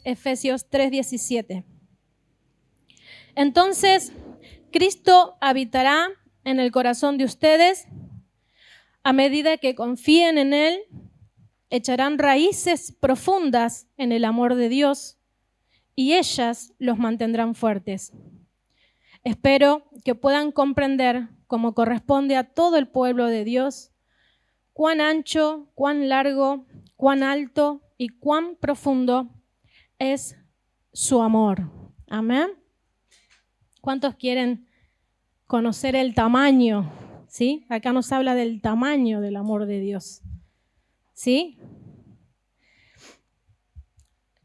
Efesios 3:17. Entonces, Cristo habitará en el corazón de ustedes. A medida que confíen en Él, echarán raíces profundas en el amor de Dios y ellas los mantendrán fuertes. Espero que puedan comprender, como corresponde a todo el pueblo de Dios, cuán ancho, cuán largo, cuán alto y cuán profundo es su amor. Amén. ¿Cuántos quieren conocer el tamaño? ¿Sí? Acá nos habla del tamaño del amor de Dios. ¿Sí?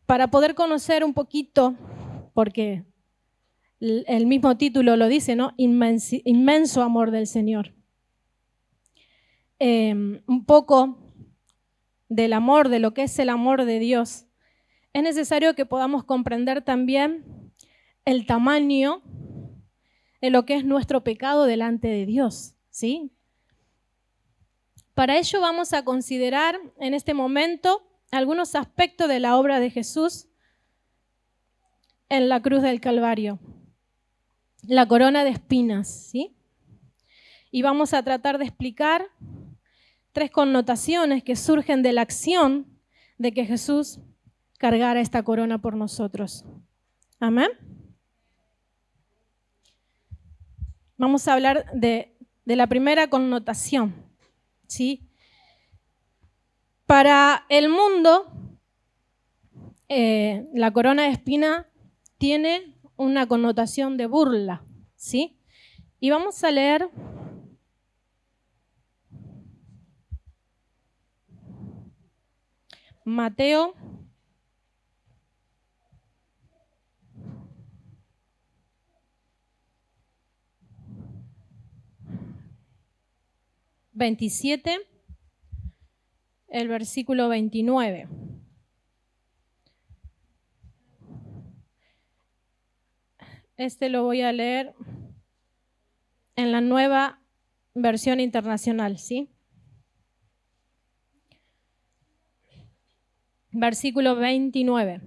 Para poder conocer un poquito, porque el mismo título lo dice, ¿no? Inmenso amor del Señor. Un poco del amor, de lo que es el amor de Dios. Es necesario que podamos comprender también el tamaño de lo que es nuestro pecado delante de Dios, ¿sí? Para ello vamos a considerar en este momento algunos aspectos de la obra de Jesús en la cruz del Calvario. La corona de espinas, ¿sí? Y vamos a tratar de explicar 3 connotaciones que surgen de la acción de que Jesús cargara esta corona por nosotros. Amén. Vamos a hablar de la primera connotación, ¿sí? Para el mundo, la corona de espina tiene una connotación de burla, ¿sí? Y vamos a leer Mateo 27, el versículo 29. Este lo voy a leer en la Nueva Versión Internacional, ¿sí? Versículo 29.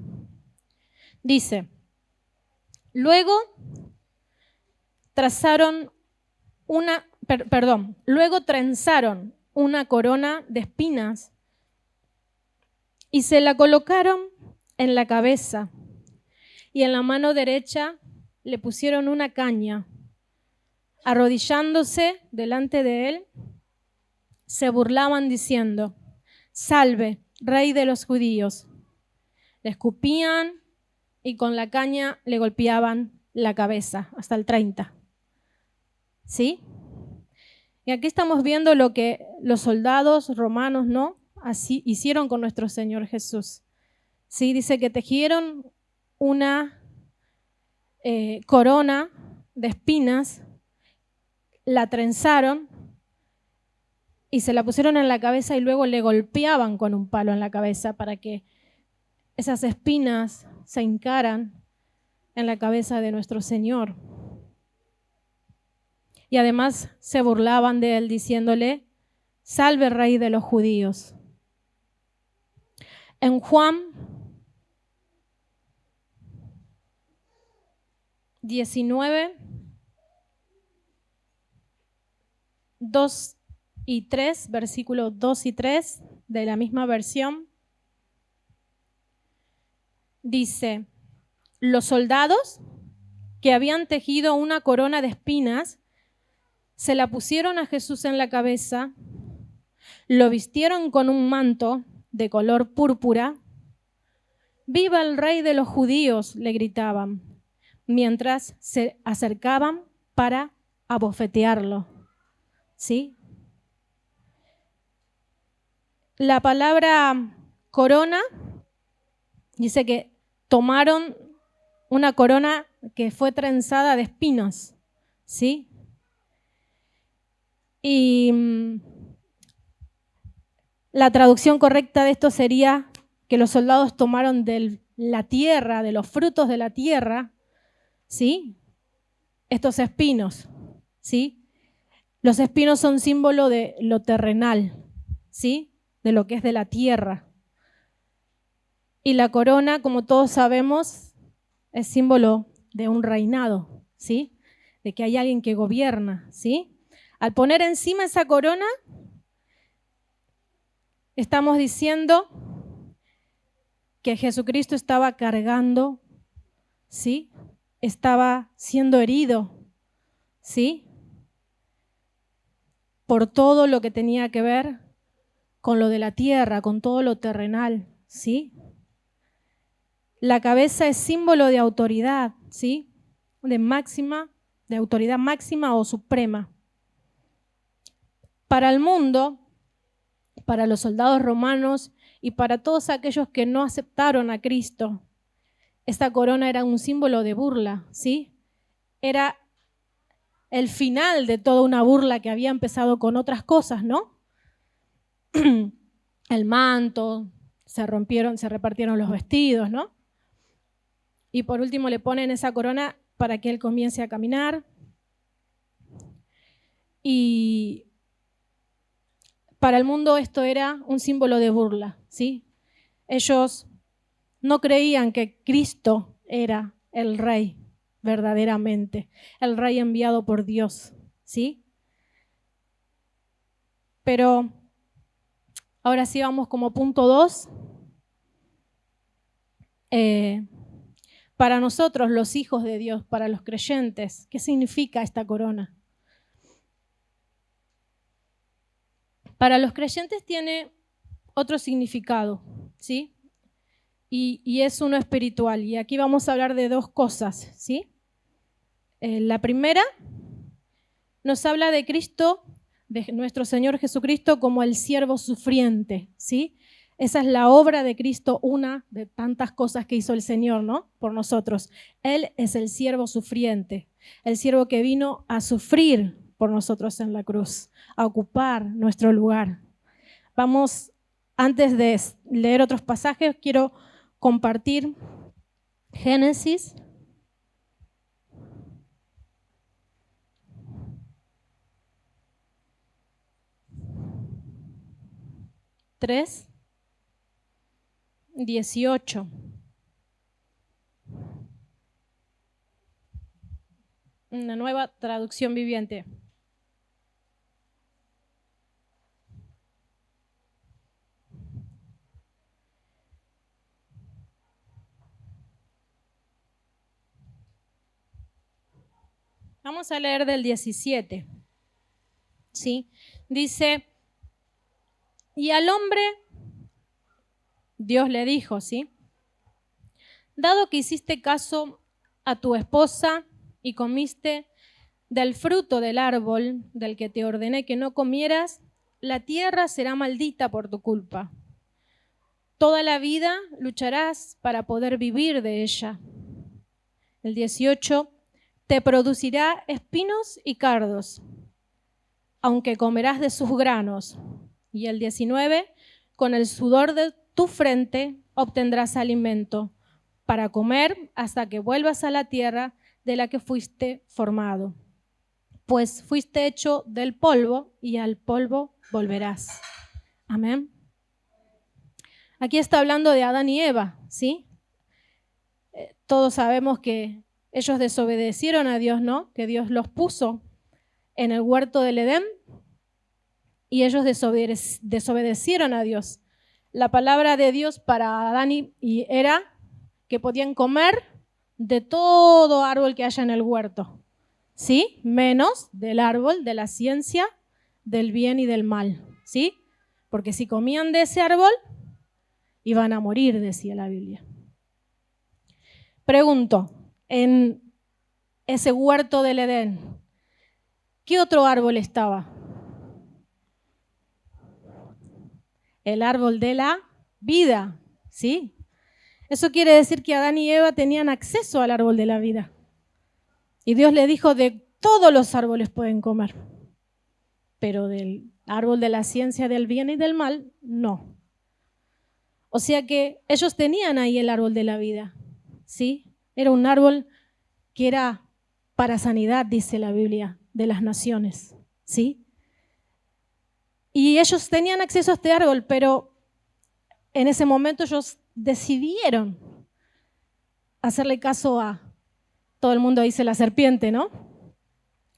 Dice: luego trenzaron una corona de espinas y se la colocaron en la cabeza, y en la mano derecha le pusieron una caña. Arrodillándose delante de él, se burlaban diciendo: Salve, Rey de los judíos. Le escupían y con la caña le golpeaban la cabeza, hasta el 30. ¿Sí? Y aquí estamos viendo lo que los soldados romanos, ¿no?, así hicieron con nuestro Señor Jesús. ¿Sí? Dice que tejieron una corona de espinas, la trenzaron y se la pusieron en la cabeza y luego le golpeaban con un palo en la cabeza para que esas espinas se hincaran en la cabeza de nuestro Señor. Y además se burlaban de él diciéndole: Salve, Rey de los judíos. En Juan 19, 2 y 3, versículos 2 y 3 de la misma versión, dice: los soldados que habían tejido una corona de espinas se la pusieron a Jesús en la cabeza, lo vistieron con un manto de color púrpura. ¡Viva el Rey de los judíos!, le gritaban, mientras se acercaban para abofetearlo. ¿Sí? La palabra corona dice que tomaron una corona que fue trenzada de espinos, ¿sí? Y la traducción correcta de esto sería que los soldados tomaron de la tierra, de los frutos de la tierra, ¿sí?, estos espinos, ¿sí? Los espinos son símbolo de lo terrenal, ¿sí?, de lo que es de la tierra. Y la corona, como todos sabemos, es símbolo de un reinado, ¿sí? De que hay alguien que gobierna, ¿sí? Al poner encima esa corona, estamos diciendo que Jesucristo estaba cargando, ¿sí? Estaba siendo herido, ¿sí? Por todo lo que tenía que ver con lo de la tierra, con todo lo terrenal, ¿sí? La cabeza es símbolo de autoridad, ¿sí? De autoridad máxima o suprema. Para el mundo, para los soldados romanos y para todos aquellos que no aceptaron a Cristo, esta corona era un símbolo de burla, ¿sí? Era el final de toda una burla que había empezado con otras cosas, ¿no? El manto, se repartieron los vestidos, ¿no? Y por último le ponen esa corona para que él comience a caminar. Y para el mundo esto era un símbolo de burla, ¿sí? Ellos no creían que Cristo era el rey verdaderamente, el rey enviado por Dios, ¿sí? Pero ahora sí vamos como punto 2. Para nosotros, los hijos de Dios, para los creyentes, ¿qué significa esta corona? Para los creyentes tiene otro significado, ¿sí? Y es uno espiritual. Y aquí vamos a hablar de dos cosas, ¿sí? La primera nos habla de Cristo, de nuestro Señor Jesucristo como el siervo sufriente, ¿sí? Esa es la obra de Cristo, una de tantas cosas que hizo el Señor, ¿no? Por nosotros. Él es el siervo sufriente, el siervo que vino a sufrir por nosotros en la cruz, a ocupar nuestro lugar. Vamos, antes de leer otros pasajes, quiero compartir Génesis 3:18. Una nueva traducción viviente. Vamos a leer del 17. ¿Sí? Dice, y al hombre Dios le dijo, ¿sí? Dado que hiciste caso a tu esposa y comiste del fruto del árbol del que te ordené que no comieras, la tierra será maldita por tu culpa. Toda la vida lucharás para poder vivir de ella. El 18, te producirá espinos y cardos, aunque comerás de sus granos. Y el 19, con el sudor de tu frente obtendrás alimento para comer hasta que vuelvas a la tierra de la que fuiste formado. Pues fuiste hecho del polvo y al polvo volverás. Amén. Aquí está hablando de Adán y Eva, ¿sí? Todos sabemos que ellos desobedecieron a Dios, ¿no? Que Dios los puso en el huerto del Edén y ellos desobedecieron a Dios. La palabra de Dios para Adán y era que podían comer de todo árbol que haya en el huerto, ¿sí? Menos del árbol de la ciencia del bien y del mal, ¿sí? Porque si comían de ese árbol, iban a morir, decía la Biblia. Pregunto, en ese huerto del Edén, ¿qué otro árbol estaba? El árbol de la vida, ¿sí? Eso quiere decir que Adán y Eva tenían acceso al árbol de la vida. Y Dios le dijo, de todos los árboles pueden comer, pero del árbol de la ciencia del bien y del mal, no. O sea que ellos tenían ahí el árbol de la vida, ¿sí? Era un árbol que era para sanidad, dice la Biblia, de las naciones, ¿sí? Y ellos tenían acceso a este árbol, pero en ese momento ellos decidieron hacerle caso a, todo el mundo dice la serpiente, ¿no?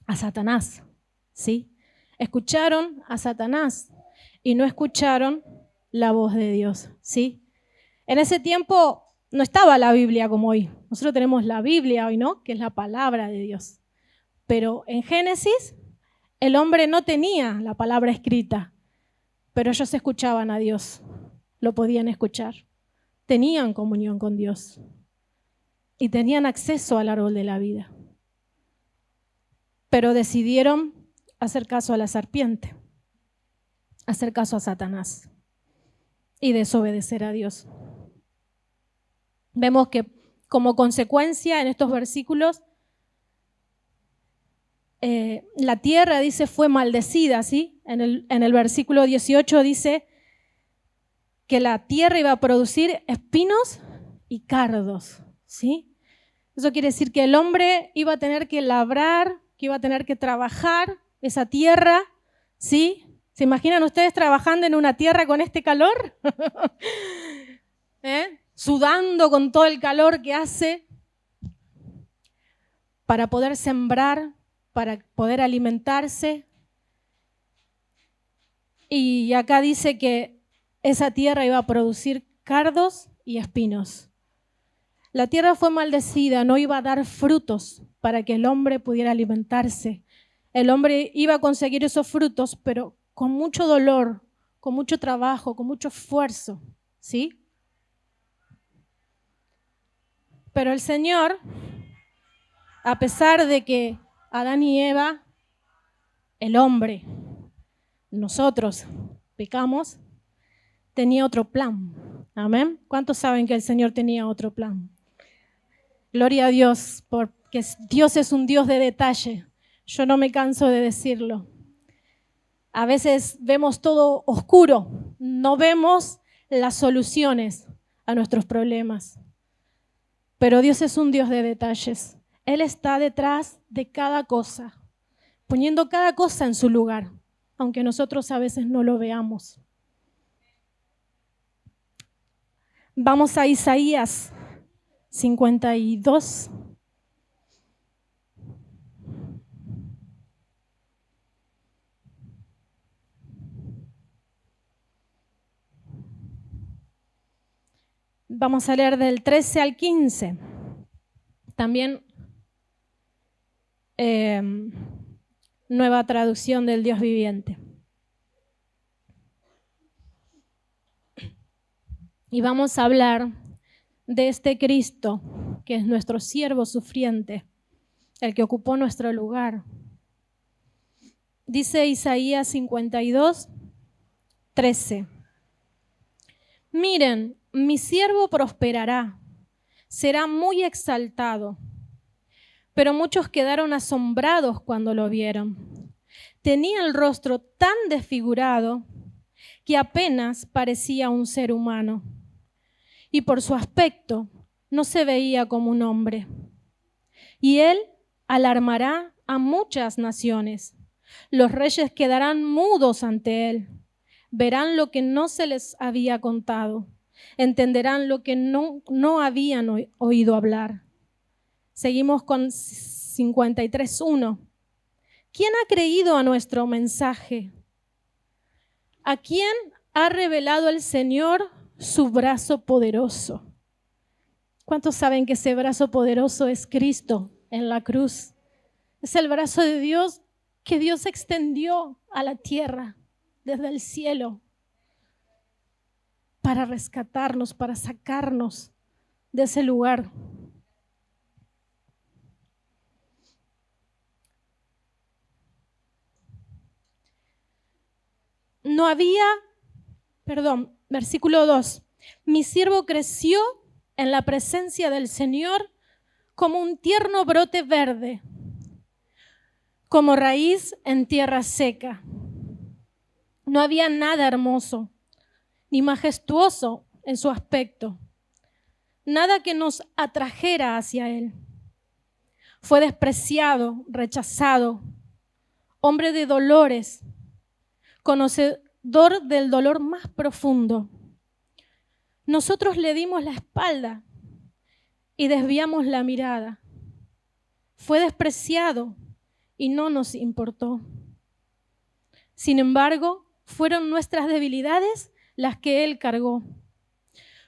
A Satanás, ¿sí? Escucharon a Satanás y no escucharon la voz de Dios, ¿sí? En ese tiempo no estaba la Biblia como hoy. Nosotros tenemos la Biblia hoy, ¿no? Que es la palabra de Dios. Pero en Génesis el hombre no tenía la palabra escrita, pero ellos escuchaban a Dios, lo podían escuchar. Tenían comunión con Dios y tenían acceso al árbol de la vida. Pero decidieron hacer caso a la serpiente, hacer caso a Satanás y desobedecer a Dios. Vemos que como consecuencia en estos versículos, la tierra, dice, fue maldecida, ¿sí? En el versículo 18 dice que la tierra iba a producir espinos y cardos, ¿sí? Eso quiere decir que el hombre iba a tener que labrar, que iba a tener que trabajar esa tierra, ¿sí? ¿Se imaginan ustedes trabajando en una tierra con este calor? Sudando con todo el calor que hace para poder sembrar, para poder alimentarse. Y acá dice que esa tierra iba a producir cardos y espinos. La tierra fue maldecida, no iba a dar frutos para que el hombre pudiera alimentarse. El hombre iba a conseguir esos frutos, pero con mucho dolor, con mucho trabajo, con mucho esfuerzo, ¿sí? Pero el Señor, a pesar de que Adán y Eva, el hombre, nosotros pecamos, tenía otro plan. ¿Amén? ¿Cuántos saben que el Señor tenía otro plan? Gloria a Dios, porque Dios es un Dios de detalle. Yo no me canso de decirlo. A veces vemos todo oscuro, no vemos las soluciones a nuestros problemas. Pero Dios es un Dios de detalles. Él está detrás de cada cosa, poniendo cada cosa en su lugar, aunque nosotros a veces no lo veamos. Vamos a Isaías 52. Vamos a leer del 13 al 15. También nueva traducción del Dios viviente. Y vamos a hablar de este Cristo, que es nuestro siervo sufriente, el que ocupó nuestro lugar. Dice Isaías 52, 13. Miren, mi siervo prosperará, será muy exaltado. Pero muchos quedaron asombrados cuando lo vieron. Tenía el rostro tan desfigurado que apenas parecía un ser humano. Y por su aspecto no se veía como un hombre. Y él alarmará a muchas naciones. Los reyes quedarán mudos ante él. Verán lo que no se les había contado. Entenderán lo que no habían oído hablar. Seguimos con 53:1. ¿Quién ha creído a nuestro mensaje? ¿A quién ha revelado el Señor su brazo poderoso? ¿Cuántos saben que ese brazo poderoso es Cristo en la cruz? Es el brazo de Dios que Dios extendió a la tierra desde el cielo para rescatarnos, para sacarnos de ese lugar. Versículo 2. Mi siervo creció en la presencia del Señor como un tierno brote verde, como raíz en tierra seca. No había nada hermoso ni majestuoso en su aspecto, nada que nos atrajera hacia él. Fue despreciado, rechazado, hombre de dolores, conocedor del dolor más profundo. Nosotros le dimos la espalda y desviamos la mirada. Fue despreciado y no nos importó. Sin embargo, fueron nuestras debilidades las que Él cargó.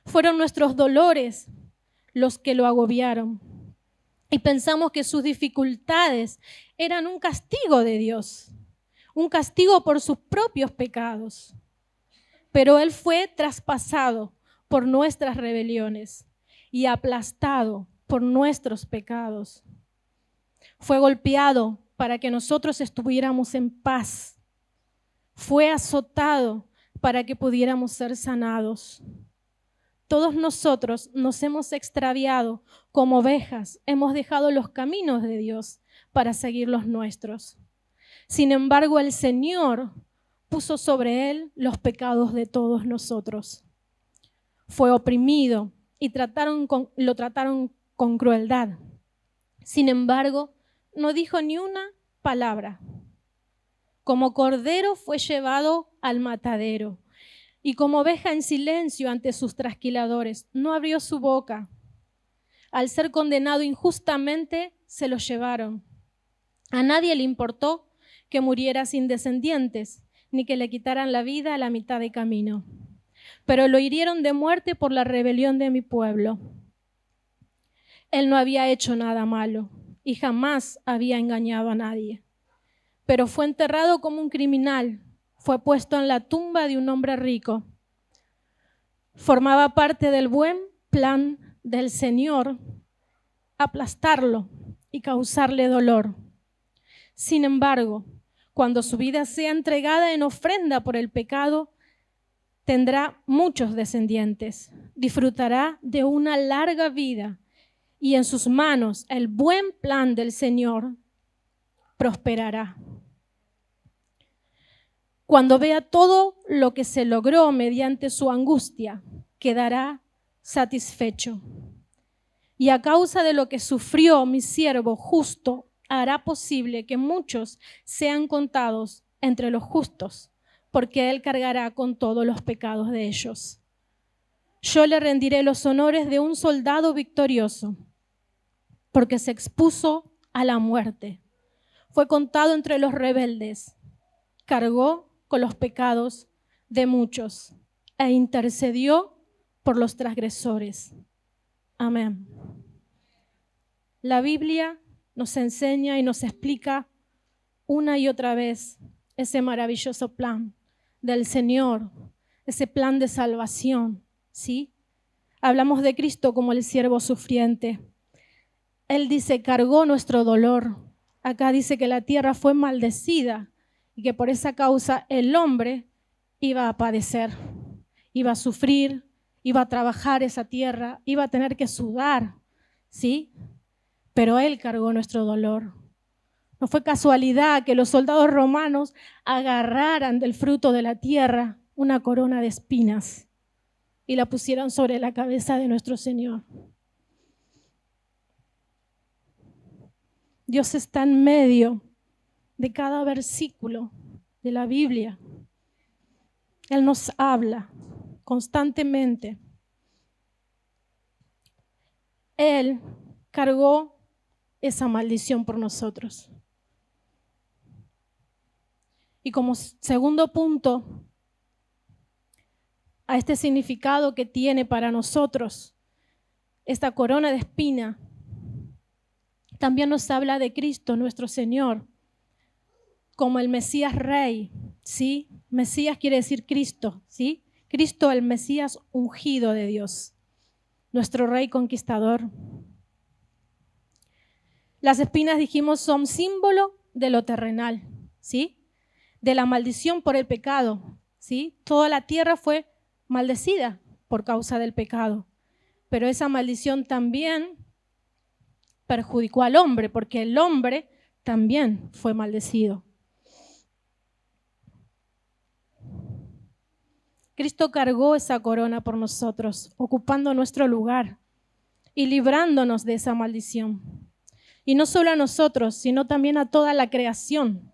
Fueron nuestros dolores los que lo agobiaron. Y pensamos que sus dificultades eran un castigo de Dios, un castigo por sus propios pecados. Pero Él fue traspasado por nuestras rebeliones y aplastado por nuestros pecados. Fue golpeado para que nosotros estuviéramos en paz. Fue azotado para que pudiéramos ser sanados. Todos nosotros nos hemos extraviado como ovejas, hemos dejado los caminos de Dios para seguir los nuestros. Sin embargo, el Señor puso sobre Él los pecados de todos nosotros. Fue oprimido y lo trataron con crueldad. Sin embargo, no dijo ni una palabra. Como cordero fue llevado al matadero y como oveja en silencio ante sus trasquiladores. No abrió su boca. Al ser condenado injustamente, se lo llevaron. A nadie le importó que muriera sin descendientes, ni que le quitaran la vida a la mitad de camino. Pero lo hirieron de muerte por la rebelión de mi pueblo. Él no había hecho nada malo y jamás había engañado a nadie. Pero fue enterrado como un criminal, fue puesto en la tumba de un hombre rico. Formaba parte del buen plan del Señor aplastarlo y causarle dolor. Sin embargo, cuando su vida sea entregada en ofrenda por el pecado, tendrá muchos descendientes, disfrutará de una larga vida y en sus manos el buen plan del Señor prosperará. Cuando vea todo lo que se logró mediante su angustia, quedará satisfecho. Y a causa de lo que sufrió mi siervo justo, hará posible que muchos sean contados entre los justos, porque Él cargará con todos los pecados de ellos. Yo le rendiré los honores de un soldado victorioso, porque se expuso a la muerte. Fue contado entre los rebeldes, cargó con los pecados de muchos e intercedió por los transgresores. Amén. La Biblia nos enseña y nos explica una y otra vez ese maravilloso plan del Señor, ese plan de salvación, ¿sí? Hablamos de Cristo como el siervo sufriente. Él dice, cargó nuestro dolor. Acá dice que la tierra fue maldecida y que por esa causa el hombre iba a padecer, iba a sufrir, iba a trabajar esa tierra, iba a tener que sudar, ¿sí? Pero Él cargó nuestro dolor. No fue casualidad que los soldados romanos agarraran del fruto de la tierra una corona de espinas y la pusieran sobre la cabeza de nuestro Señor. Dios está en medio de cada versículo de la Biblia. Él nos habla constantemente. Él cargó esa maldición por nosotros. Y como segundo punto, a este significado que tiene para nosotros esta corona de espina, también nos habla de Cristo, nuestro Señor, como el Mesías Rey, ¿sí? Mesías quiere decir Cristo, ¿sí? Cristo, el Mesías ungido de Dios, nuestro Rey conquistador. Las espinas, dijimos, son símbolo de lo terrenal, ¿sí? De la maldición por el pecado, ¿sí? Toda la tierra fue maldecida por causa del pecado, pero esa maldición también perjudicó al hombre, porque el hombre también fue maldecido. Cristo cargó esa corona por nosotros, ocupando nuestro lugar y librándonos de esa maldición. Y no solo a nosotros, sino también a toda la creación.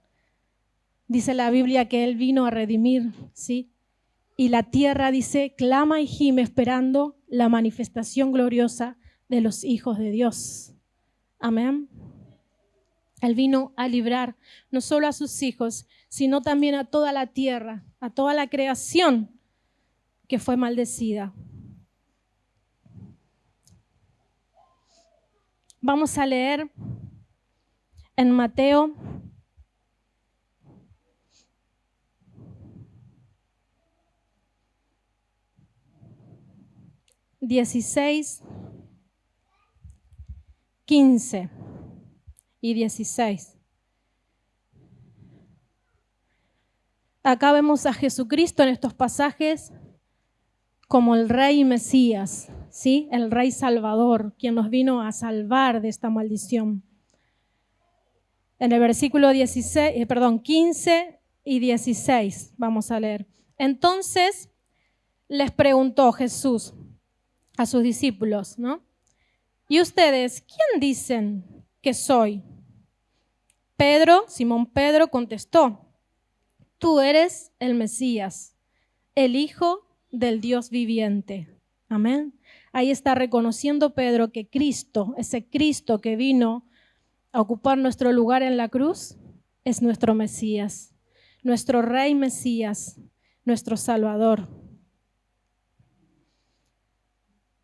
Dice la Biblia que Él vino a redimir, ¿sí? y la tierra, dice, clama y gime esperando la manifestación gloriosa de los hijos de Dios. Amén. Él vino a librar no solo a sus hijos, sino también a toda la tierra, a toda la creación que fue maldecida. Vamos a leer en Mateo 16, 15 y 16. Acá vemos a Jesucristo en estos pasajes como el Rey Mesías, ¿sí? El Rey Salvador, quien nos vino a salvar de esta maldición. En el versículo 15 y 16 vamos a leer. Entonces les preguntó Jesús a sus discípulos, ¿no? ¿Y ustedes quién dicen que soy? Simón Pedro contestó, tú eres el Mesías, el Hijo del Dios viviente. Amén. Ahí está reconociendo Pedro que Cristo, ese Cristo que vino a ocupar nuestro lugar en la cruz, es nuestro Mesías, nuestro Rey Mesías, nuestro Salvador.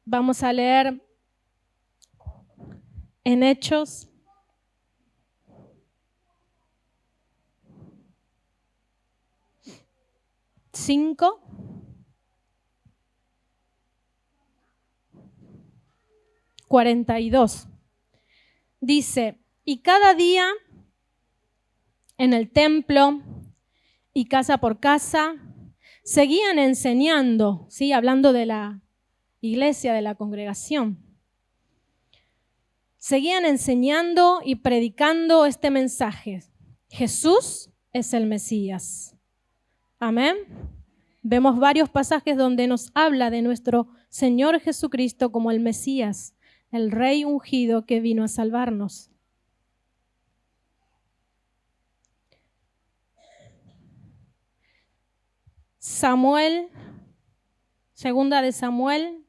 Vamos a leer en Hechos 5, 42. Dice, y cada día en el templo y casa por casa seguían enseñando, ¿sí? Hablando de la iglesia, de la congregación. Seguían enseñando y predicando este mensaje. Jesús es el Mesías. Amén. Vemos varios pasajes donde nos habla de nuestro Señor Jesucristo como el Mesías, el Rey ungido que vino a salvarnos. Segunda de Samuel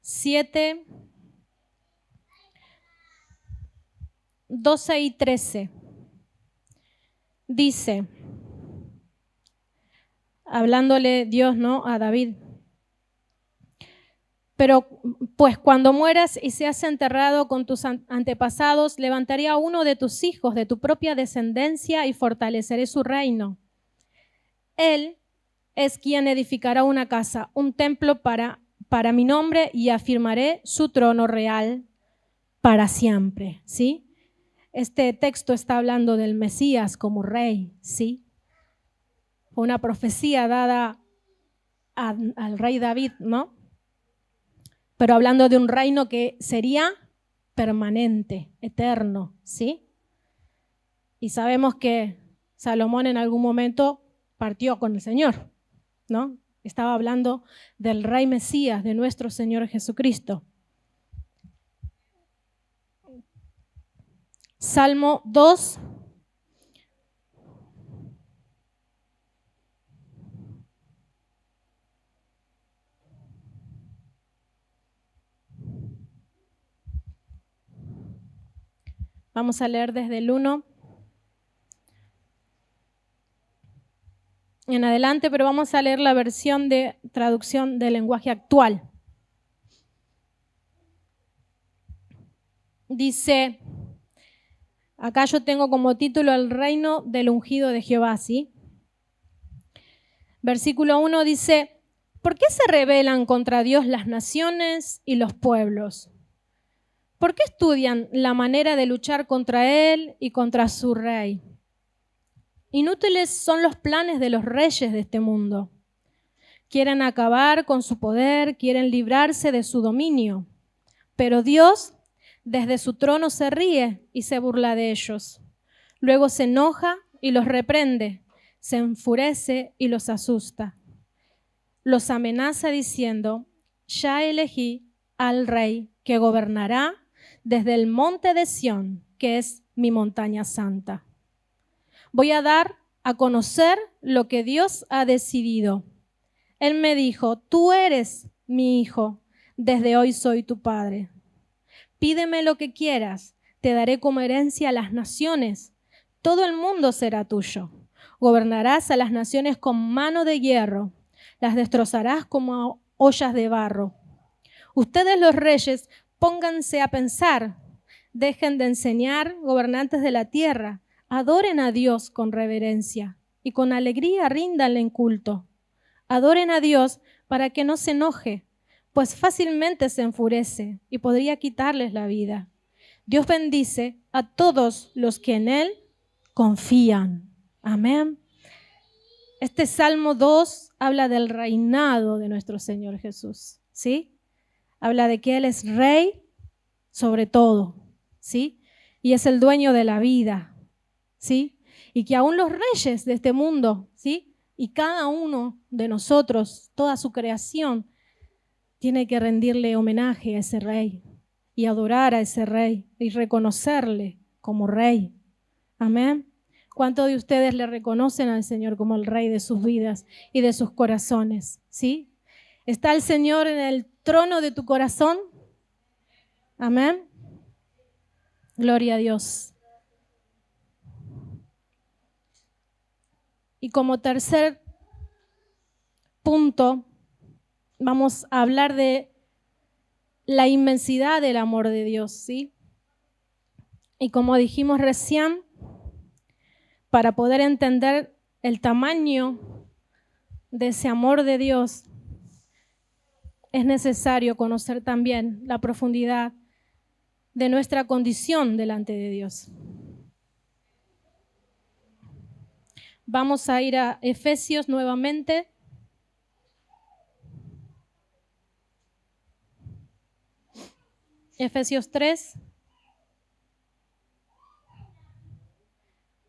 7, 12 y 13. Dice, hablándole Dios, ¿no?, a David, pero pues cuando mueras y seas enterrado con tus antepasados, levantaré a uno de tus hijos, de tu propia descendencia, y fortaleceré su reino. Él es quien edificará una casa, un templo para mi nombre, y afirmaré su trono real para siempre, ¿sí? Este texto está hablando del Mesías como rey, ¿sí? Una profecía dada al rey David, ¿no? Pero hablando de un reino que sería permanente, eterno, ¿sí? Y sabemos que Salomón en algún momento partió con el Señor, ¿no? Estaba hablando del Rey Mesías, de nuestro Señor Jesucristo. Salmo 2. Vamos a leer desde el 1 en adelante, pero vamos a leer la versión de traducción del lenguaje actual. Dice, acá yo tengo como título el reino del ungido de Jehová, ¿sí? Versículo 1 dice, ¿por qué se rebelan contra Dios las naciones y los pueblos? ¿Por qué estudian la manera de luchar contra Él y contra su rey? Inútiles son los planes de los reyes de este mundo. Quieren acabar con su poder, quieren librarse de su dominio. Pero Dios desde su trono se ríe y se burla de ellos. Luego se enoja y los reprende, se enfurece y los asusta. Los amenaza diciendo, ya elegí al rey que gobernará desde el monte de Sión, que es mi montaña santa. Voy a dar a conocer lo que Dios ha decidido. Él me dijo, tú eres mi hijo, desde hoy soy tu padre. Pídeme lo que quieras, te daré como herencia a las naciones. Todo el mundo será tuyo. Gobernarás a las naciones con mano de hierro, las destrozarás como ollas de barro. Ustedes los reyes, pónganse a pensar, dejen de enseñar, gobernantes de la tierra, adoren a Dios con reverencia y con alegría ríndanle en culto. Adoren a Dios para que no se enoje, pues fácilmente se enfurece y podría quitarles la vida. Dios bendice a todos los que en Él confían. Amén. Este Salmo 2 habla del reinado de nuestro Señor Jesús, ¿sí? Habla de que Él es rey sobre todo, ¿sí? Y es el dueño de la vida, ¿sí? Y que aún los reyes de este mundo, ¿sí? Y cada uno de nosotros, toda su creación, tiene que rendirle homenaje a ese rey y adorar a ese rey y reconocerle como rey. Amén. ¿Cuántos de ustedes le reconocen al Señor como el rey de sus vidas y de sus corazones? ¿Sí? ¿Está el Señor en el trono de tu corazón? Amén. Gloria a Dios. Y como tercer punto, vamos a hablar de la inmensidad del amor de Dios, ¿sí? Y como dijimos recién, para poder entender el tamaño de ese amor de Dios, es necesario conocer también la profundidad de nuestra condición delante de Dios. Vamos a ir a Efesios nuevamente. Efesios 3,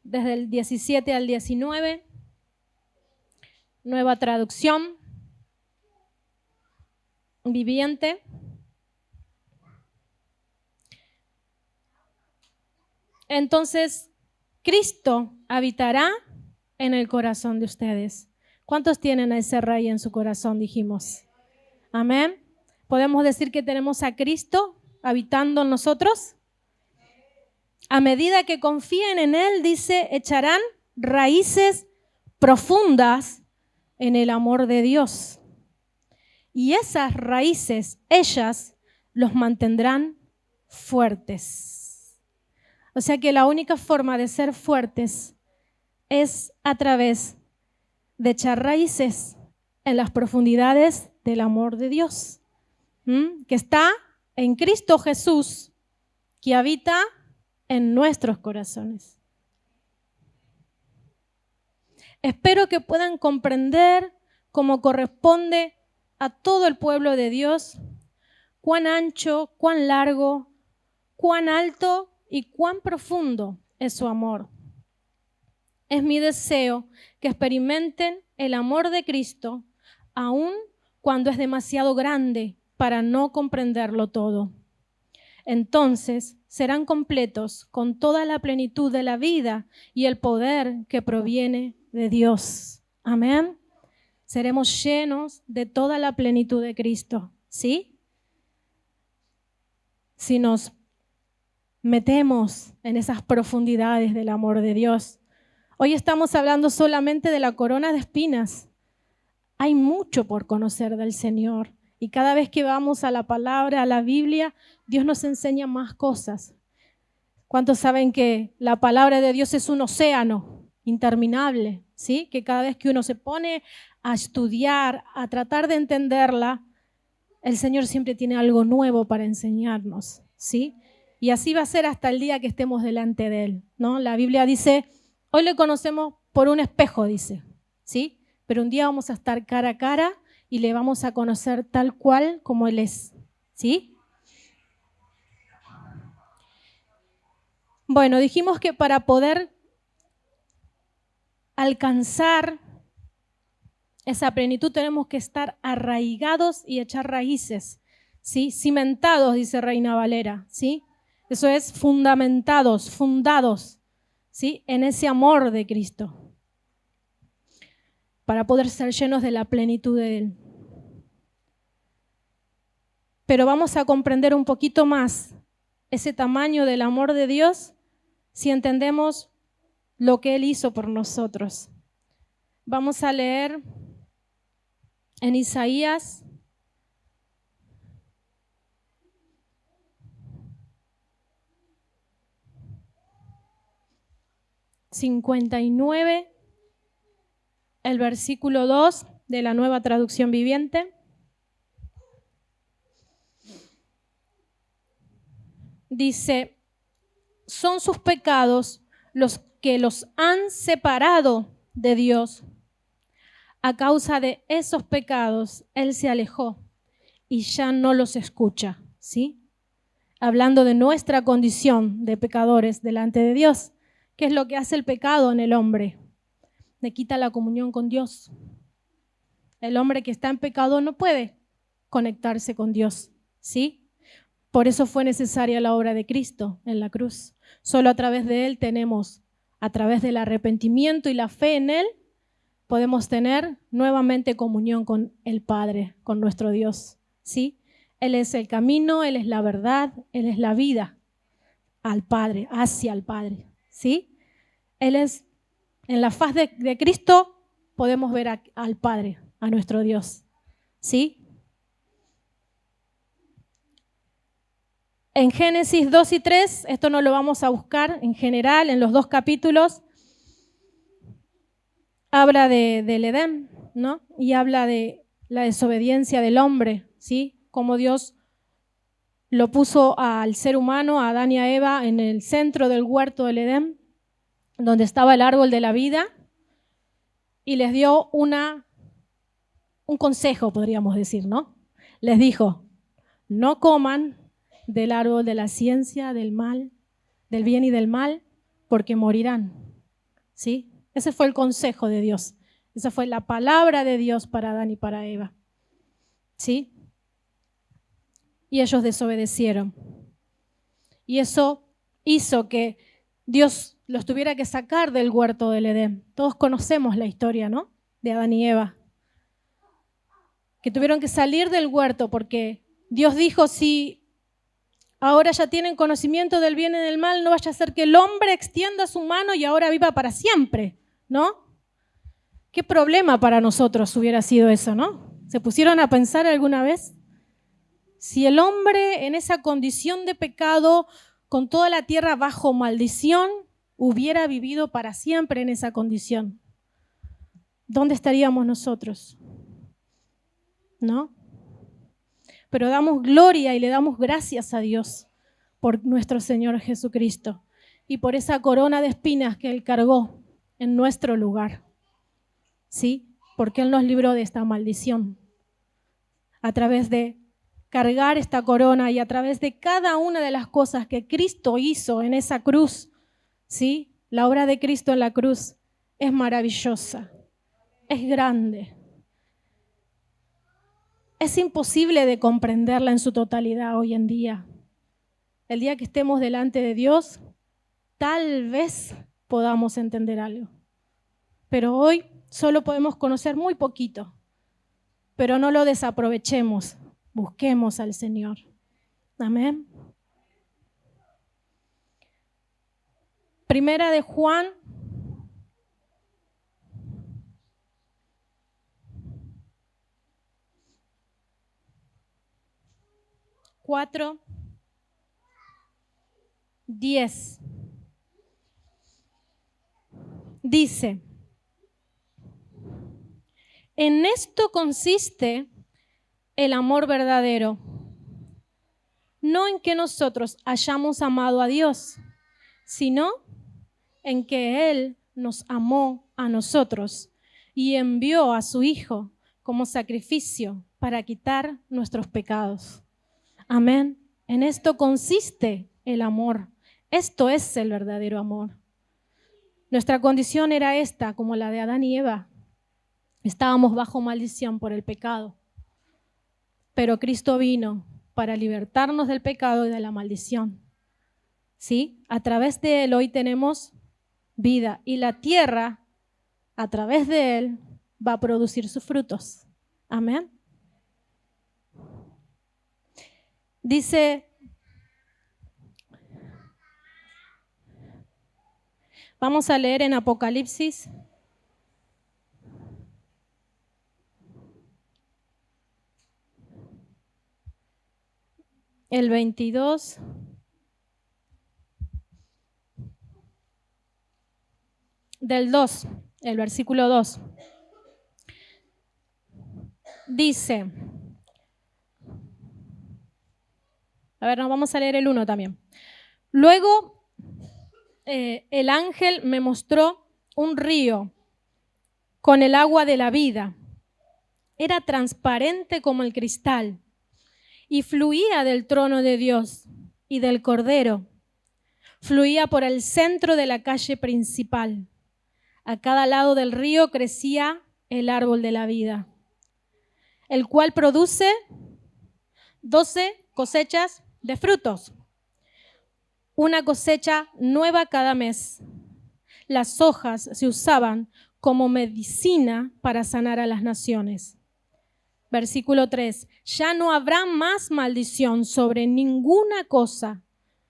desde el 17 al 19, nueva traducción viviente. Entonces, Cristo habitará en el corazón de ustedes. ¿Cuántos tienen a ese rey en su corazón? Dijimos. Amén. ¿Podemos decir que tenemos a Cristo habitando en nosotros? A medida que confíen en Él, dice, echarán raíces profundas en el amor de Dios. Y esas raíces, ellas los mantendrán fuertes. O sea que la única forma de ser fuertes es a través de echar raíces en las profundidades del amor de Dios, que está en Cristo Jesús, que habita en nuestros corazones. Espero que puedan comprender como corresponde a todo el pueblo de Dios cuán ancho, cuán largo, cuán alto y cuán profundo es su amor. Es mi deseo que experimenten el amor de Cristo aun cuando es demasiado grande para no comprenderlo todo. Entonces serán completos con toda la plenitud de la vida y el poder que proviene de Dios. Amén. Seremos llenos de toda la plenitud de Cristo, ¿sí? Si nos metemos en esas profundidades del amor de Dios. Hoy estamos hablando solamente de la corona de espinas. Hay mucho por conocer del Señor. Y cada vez que vamos a la palabra, a la Biblia, Dios nos enseña más cosas. ¿Cuántos saben que la palabra de Dios es un océano interminable? ¿Sí? Que cada vez que uno se pone a estudiar, a tratar de entenderla, el Señor siempre tiene algo nuevo para enseñarnos, ¿sí? Y así va a ser hasta el día que estemos delante de Él, ¿no? La Biblia dice, hoy le conocemos por un espejo, dice, ¿sí? Pero un día vamos a estar cara a cara y le vamos a conocer tal cual como Él es, ¿sí? Bueno, dijimos que para poder alcanzar esa plenitud tenemos que estar arraigados y echar raíces, ¿sí? Cimentados, dice Reina Valera, ¿sí? Eso es fundamentados, fundados, ¿sí? En ese amor de Cristo. para poder ser llenos de la plenitud de Él. Pero vamos a comprender un poquito más ese tamaño del amor de Dios si entendemos lo que Él hizo por nosotros. Vamos a leer en Isaías 59, el versículo 2 de la Nueva Traducción Viviente. Dice, son sus pecados los que los han separado de Dios. A causa de esos pecados, Él se alejó y ya no los escucha, ¿sí? Hablando de nuestra condición de pecadores delante de Dios. ¿Qué es lo que hace el pecado en el hombre? Le quita la comunión con Dios. El hombre que está en pecado no puede conectarse con Dios, ¿sí? Por eso fue necesaria la obra de Cristo en la cruz. Solo a través de Él tenemos, a través del arrepentimiento y la fe en Él, podemos tener nuevamente comunión con el Padre, con nuestro Dios, ¿sí? Él es el camino, Él es la verdad, Él es la vida al Padre, hacia el Padre, ¿sí? Él es, en la faz de Cristo podemos ver al Padre, a nuestro Dios, ¿sí? En Génesis 2 y 3, esto no lo vamos a buscar en general, en los 2 capítulos, habla del Edén, ¿no? Y habla de la desobediencia del hombre, ¿sí? Cómo Dios lo puso al ser humano, a Adán y a Eva, en el centro del huerto del Edén, donde estaba el árbol de la vida, y les dio un consejo, podríamos decir, ¿no? Les dijo, no coman del árbol de la ciencia, del mal, del bien y del mal, porque morirán, ¿sí? Ese fue el consejo de Dios. Esa fue la palabra de Dios para Adán y para Eva, ¿sí? Y ellos desobedecieron. Y eso hizo que Dios los tuviera que sacar del huerto del Edén. Todos conocemos la historia, ¿no? De Adán y Eva. Que tuvieron que salir del huerto porque Dios dijo, si ahora ya tienen conocimiento del bien y del mal, no vaya a ser que el hombre extienda su mano y ahora viva para siempre, ¿no? ¿Qué problema para nosotros hubiera sido eso, no? ¿Se pusieron a pensar alguna vez? Si el hombre en esa condición de pecado, con toda la tierra bajo maldición, hubiera vivido para siempre en esa condición, ¿dónde estaríamos nosotros? ¿No? Pero damos gloria y le damos gracias a Dios por nuestro Señor Jesucristo y por esa corona de espinas que Él cargó en nuestro lugar, ¿sí? Porque Él nos libró de esta maldición. A través de cargar esta corona y a través de cada una de las cosas que Cristo hizo en esa cruz, ¿sí? La obra de Cristo en la cruz es maravillosa, es grande. Es imposible de comprenderla en su totalidad hoy en día. El día que estemos delante de Dios, tal vez podamos entender algo. Pero hoy solo podemos conocer muy poquito. Pero no lo desaprovechemos. Busquemos al Señor. Amén. Primera de Juan 4:10. Dice, en esto consiste el amor verdadero, no en que nosotros hayamos amado a Dios, sino en que Él nos amó a nosotros y envió a su Hijo como sacrificio para quitar nuestros pecados. Amén. En esto consiste el amor. Esto es el verdadero amor. Nuestra condición era esta, como la de Adán y Eva. Estábamos bajo maldición por el pecado. Pero Cristo vino para libertarnos del pecado y de la maldición. ¿Sí? A través de Él hoy tenemos vida y la tierra, a través de Él, va a producir sus frutos. Amén. Dice, vamos a leer en Apocalipsis. El 22. Del 2, el versículo 2. Dice, a ver, nos vamos a leer el 1 también. Luego el ángel me mostró un río con el agua de la vida. Era transparente como el cristal y fluía del trono de Dios y del Cordero. Fluía por el centro de la calle principal. A cada lado del río crecía el árbol de la vida, el cual produce 12 cosechas de frutos, una cosecha nueva cada mes. Las hojas se usaban como medicina para sanar a las naciones. Versículo 3. Ya no habrá más maldición sobre ninguna cosa,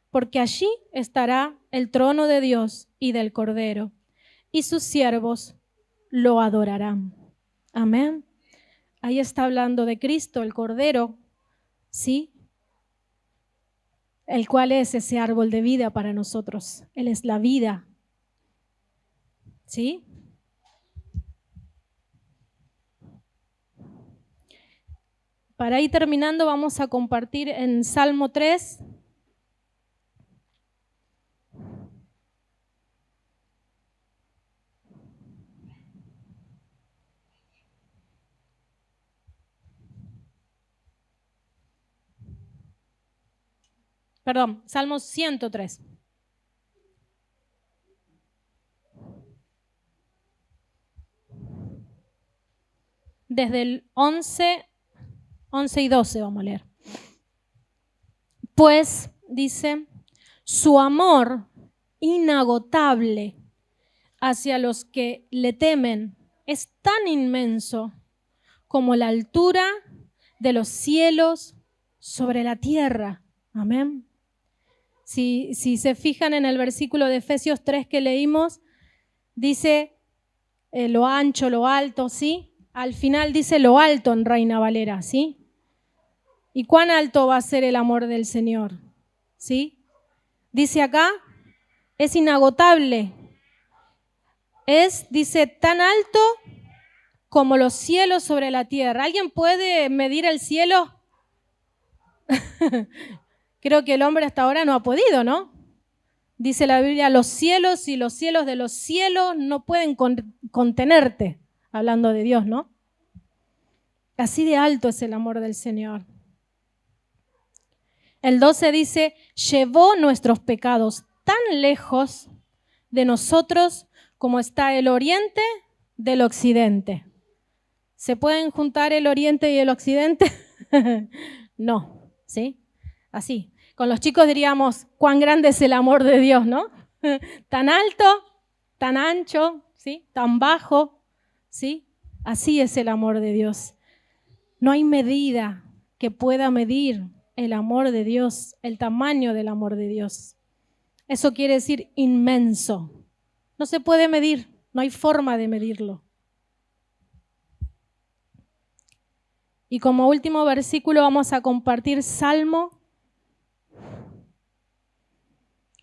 porque allí estará el trono de Dios y del Cordero, y sus siervos lo adorarán. Amén. Ahí está hablando de Cristo, el Cordero, ¿sí? El cual es ese árbol de vida para nosotros. Él es la vida, ¿sí? Para ir terminando, vamos a compartir en Salmo 3. Perdón, Salmo 103. Desde el 11 y 12 vamos a leer. Pues, dice, su amor inagotable hacia los que le temen es tan inmenso como la altura de los cielos sobre la tierra. Amén. Si se fijan en el versículo de Efesios 3 que leímos, dice lo ancho, lo alto, ¿sí? Al final dice lo alto en Reina Valera, ¿sí? ¿Y cuán alto va a ser el amor del Señor? ¿Sí? Dice acá, es inagotable. Dice, tan alto como los cielos sobre la tierra. ¿Alguien puede medir el cielo? Creo que el hombre hasta ahora no ha podido, ¿no? Dice la Biblia, los cielos y los cielos de los cielos no pueden contenerte, hablando de Dios, ¿no? Así de alto es el amor del Señor. El 12 dice, llevó nuestros pecados tan lejos de nosotros como está el oriente del occidente. ¿Se pueden juntar el oriente y el occidente? No, ¿sí? Así. Con los chicos diríamos, cuán grande es el amor de Dios, ¿no? Tan alto, tan ancho, ¿sí? Tan bajo, ¿sí? Así es el amor de Dios. No hay medida que pueda medir el amor de Dios, el tamaño del amor de Dios. Eso quiere decir inmenso. No se puede medir, no hay forma de medirlo. Y como último versículo vamos a compartir Salmo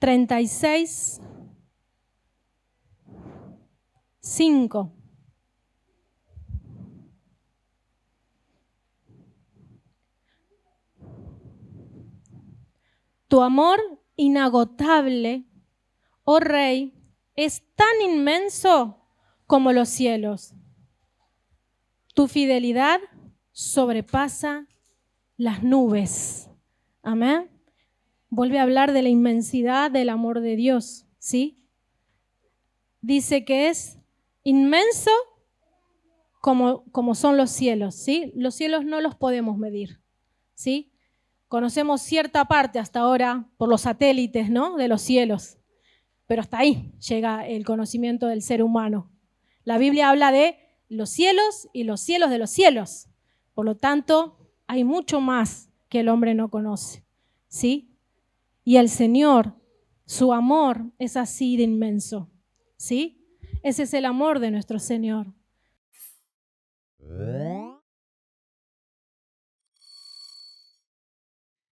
36, 5. Tu amor inagotable, oh Rey, es tan inmenso como los cielos. Tu fidelidad sobrepasa las nubes. Amén. Vuelve a hablar de la inmensidad del amor de Dios, ¿sí? Dice que es inmenso como son los cielos, ¿sí? Los cielos no los podemos medir, ¿sí? Conocemos cierta parte hasta ahora por los satélites, ¿no? De los cielos, pero hasta ahí llega el conocimiento del ser humano. La Biblia habla de los cielos y los cielos de los cielos. Por lo tanto, hay mucho más que el hombre no conoce, ¿sí? Y el Señor, su amor es así de inmenso, ¿sí? Ese es el amor de nuestro Señor.